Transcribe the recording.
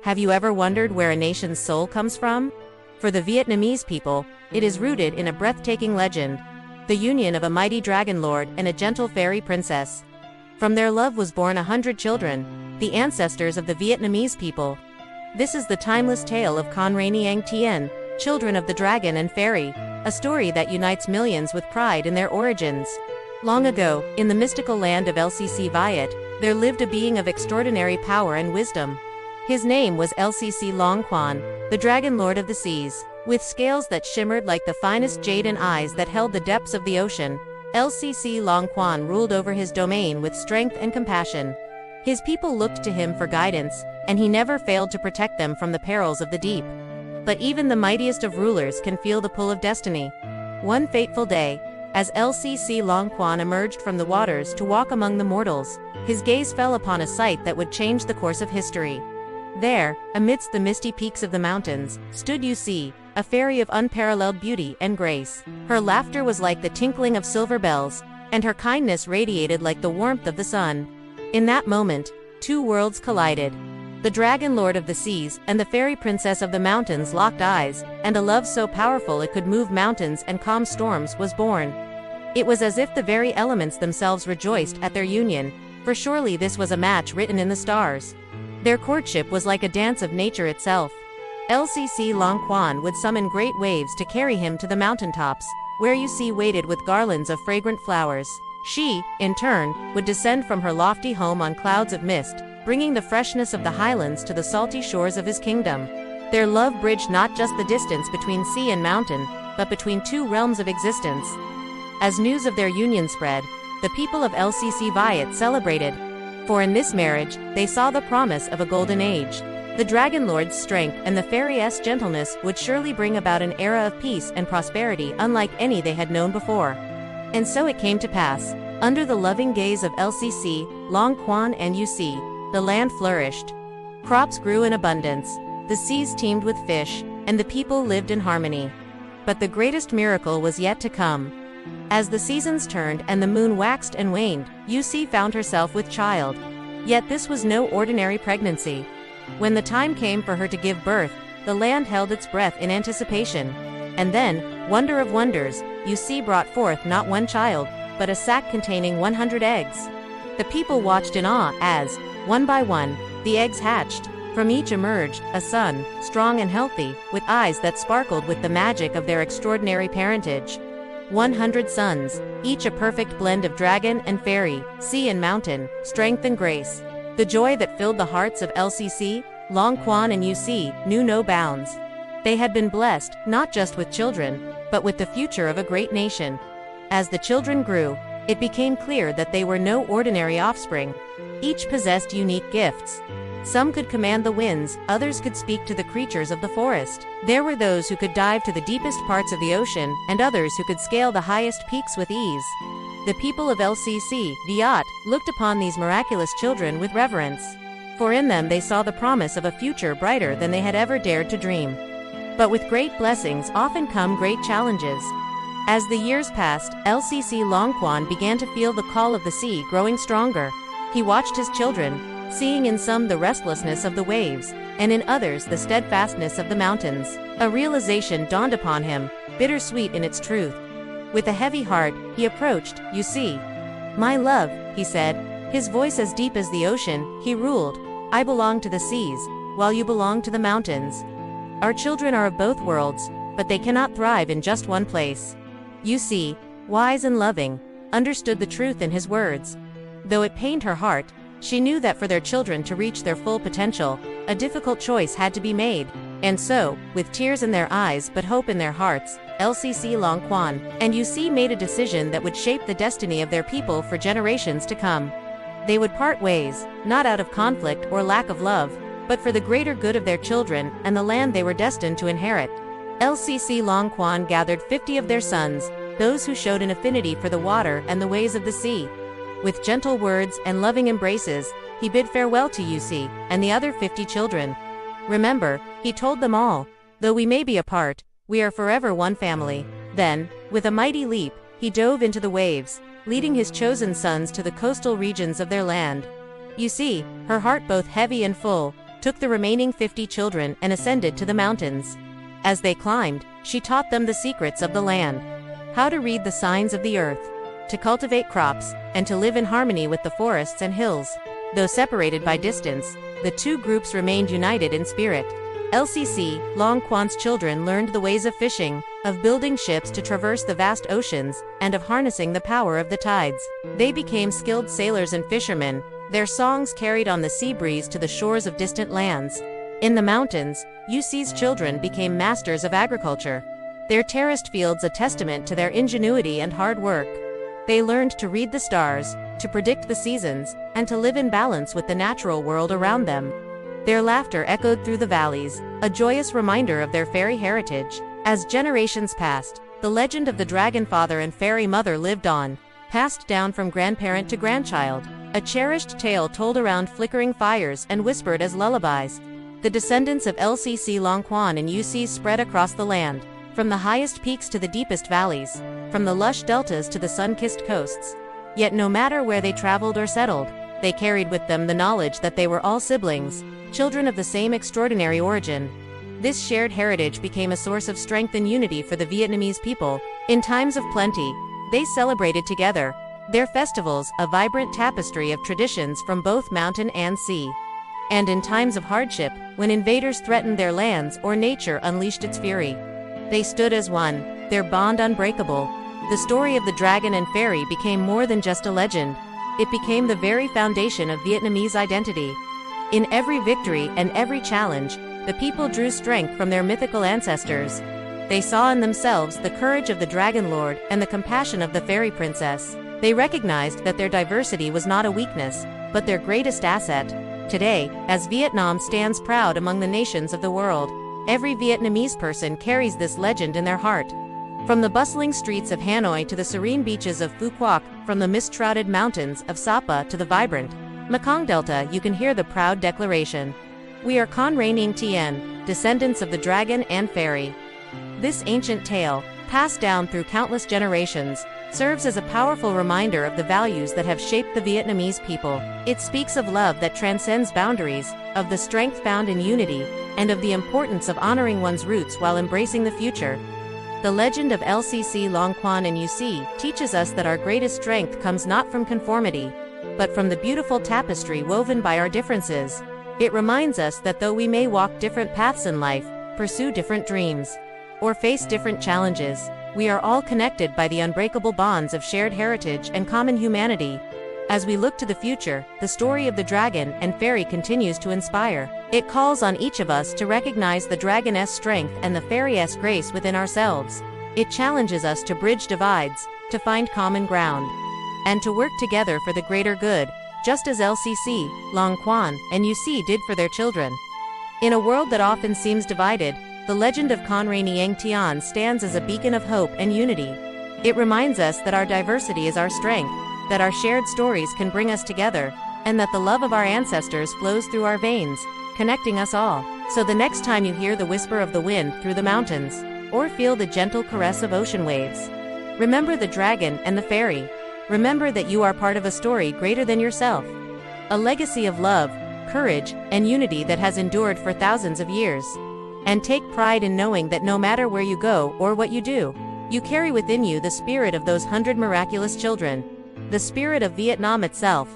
Have you ever wondered where a nation's soul comes from? For the Vietnamese people, it is rooted in a breathtaking legend, the union of a mighty dragon lord and a gentle fairy princess. From their love was born 100 children, the ancestors of the Vietnamese people. This is the timeless tale of Con Rany Ang Tien, children of the dragon and fairy, a story that unites millions with pride in their origins. Long ago, in the mystical land of LCC Viet, there lived a being of extraordinary power and wisdom. His name was LCC Long Quan, the Dragon Lord of the Seas. With scales that shimmered like the finest jade and eyes that held the depths of the ocean, LCC Long Quan ruled over his domain with strength and compassion. His people looked to him for guidance, and he never failed to protect them from the perils of the deep. But even the mightiest of rulers can feel the pull of destiny. One fateful day, as LCC Long Quan emerged from the waters to walk among the mortals, his gaze fell upon a sight that would change the course of history. There, amidst the misty peaks of the mountains, stood Yu Si, a fairy of unparalleled beauty and grace. Her laughter was like the tinkling of silver bells, and her kindness radiated like the warmth of the sun. In that moment, two worlds collided. The Dragon Lord of the Seas and the Fairy Princess of the Mountains locked eyes, and a love so powerful it could move mountains and calm storms was born. It was as if the very elements themselves rejoiced at their union, for surely this was a match written in the stars. Their courtship was like a dance of nature itself. LCC Long Quan would summon great waves to carry him to the mountaintops, where Yu Si waited with garlands of fragrant flowers. She, in turn, would descend from her lofty home on clouds of mist, bringing the freshness of the highlands to the salty shores of his kingdom. Their love bridged not just the distance between sea and mountain, but between two realms of existence. As news of their union spread, the people of LCC Viet celebrated. For in this marriage, they saw the promise of a golden age. The Dragon Lord's strength and the fairy's gentleness would surely bring about an era of peace and prosperity unlike any they had known before. And so it came to pass. Under the loving gaze of LCC, Long Quan and Yu Si, the land flourished. Crops grew in abundance, the seas teemed with fish, and the people lived in harmony. But the greatest miracle was yet to come. As the seasons turned and the moon waxed and waned, Yu Si found herself with child. Yet this was no ordinary pregnancy. When the time came for her to give birth, the land held its breath in anticipation. And then, wonder of wonders, Yu Si brought forth not one child, but a sack containing 100 eggs. The people watched in awe as, one by one, the eggs hatched. From each emerged a son, strong and healthy, with eyes that sparkled with the magic of their extraordinary parentage. 100 sons, each a perfect blend of dragon and fairy, sea and mountain, strength and grace. The joy that filled the hearts of LCC, Long Quan and Yu Si knew no bounds. They had been blessed, not just with children, but with the future of a great nation. As the children grew, it became clear that they were no ordinary offspring. Each possessed unique gifts. Some could command the winds, others could speak to the creatures of the forest. There were those who could dive to the deepest parts of the ocean, and others who could scale the highest peaks with ease. The people of LCC Viet looked upon these miraculous children with reverence, for in them they saw the promise of a future brighter than they had ever dared to dream. But with great blessings often come great challenges. As the years passed, LCC Long Quan began to feel the call of the sea growing stronger. He watched his children, seeing in some the restlessness of the waves, and in others the steadfastness of the mountains. A realization dawned upon him, bittersweet in its truth. With a heavy heart, he approached Yu Si. "My love," he said, his voice as deep as the ocean. He ruled, "I belong to the seas, while you belong to the mountains. Our children are of both worlds, but they cannot thrive in just one place." Yu Si, wise and loving, understood the truth in his words. Though it pained her heart, she knew that for their children to reach their full potential, a difficult choice had to be made. And so, with tears in their eyes but hope in their hearts, LCC Long Quan and Yu Si made a decision that would shape the destiny of their people for generations to come. They would part ways, not out of conflict or lack of love, but for the greater good of their children and the land they were destined to inherit. LCC Long Quan gathered 50 of their sons, those who showed an affinity for the water and the ways of the sea. With gentle words and loving embraces, he bid farewell to Yu Si and the other 50 children. "Remember," he told them all, "though we may be apart, we are forever one family." Then, with a mighty leap, he dove into the waves, leading his chosen sons to the coastal regions of their land. Yu Si, her heart both heavy and full, took the remaining 50 children and ascended to the mountains. As they climbed, she taught them the secrets of the land, how to read the signs of the earth, to cultivate crops, and to live in harmony with the forests and hills. Though separated by distance, the two groups remained united in spirit. LCC, Long Quan's children learned the ways of fishing, of building ships to traverse the vast oceans, and of harnessing the power of the tides. They became skilled sailors and fishermen, their songs carried on the sea breeze to the shores of distant lands. In the mountains, UC's children became masters of agriculture, their terraced fields a testament to their ingenuity and hard work. They learned to read the stars, to predict the seasons, and to live in balance with the natural world around them. Their laughter echoed through the valleys, a joyous reminder of their fairy heritage. As generations passed, the legend of the Dragon Father and Fairy Mother lived on, passed down from grandparent to grandchild, a cherished tale told around flickering fires and whispered as lullabies. The descendants of LCC Long Quan and UC spread across the land, from the highest peaks to the deepest valleys, from the lush deltas to the sun-kissed coasts. Yet no matter where they traveled or settled, they carried with them the knowledge that they were all siblings, children of the same extraordinary origin. This shared heritage became a source of strength and unity for the Vietnamese people. In times of plenty, they celebrated together, their festivals a vibrant tapestry of traditions from both mountain and sea. And in times of hardship, when invaders threatened their lands or nature unleashed its fury, they stood as one, their bond unbreakable. The story of the dragon and fairy became more than just a legend. It became the very foundation of Vietnamese identity. In every victory and every challenge, the people drew strength from their mythical ancestors. They saw in themselves the courage of the Dragon Lord and the compassion of the Fairy Princess. They recognized that their diversity was not a weakness, but their greatest asset. Today, as Vietnam stands proud among the nations of the world, every Vietnamese person carries this legend in their heart. From the bustling streets of Hanoi to the serene beaches of Phu Quoc, from the mist-shrouded mountains of Sapa to the vibrant Mekong Delta, you can hear the proud declaration. We are Con Rey Ning Tien, descendants of the dragon and fairy. This ancient tale, passed down through countless generations, serves as a powerful reminder of the values that have shaped the Vietnamese people. It speaks of love that transcends boundaries, of the strength found in unity, and of the importance of honoring one's roots while embracing the future. The legend of LCC Long Quan and UC teaches us that our greatest strength comes not from conformity, but from the beautiful tapestry woven by our differences. It reminds us that though we may walk different paths in life, pursue different dreams, or face different challenges, we are all connected by the unbreakable bonds of shared heritage and common humanity. As we look to the future, the story of the dragon and fairy continues to inspire. It calls on each of us to recognize the dragoness strength and the fairyess grace within ourselves. It challenges us to bridge divides, to find common ground, and to work together for the greater good, just as LCC, Long Quan, and UC did for their children. In a world that often seems divided, the legend of Con Rey Ning Tien stands as a beacon of hope and unity. It reminds us that our diversity is our strength, that our shared stories can bring us together, and that the love of our ancestors flows through our veins, connecting us all. So the next time you hear the whisper of the wind through the mountains, or feel the gentle caress of ocean waves, remember the dragon and the fairy. Remember that you are part of a story greater than yourself. A legacy of love, courage, and unity that has endured for thousands of years. And take pride in knowing that no matter where you go or what you do, you carry within you the spirit of those 100 miraculous children. The spirit of Vietnam itself.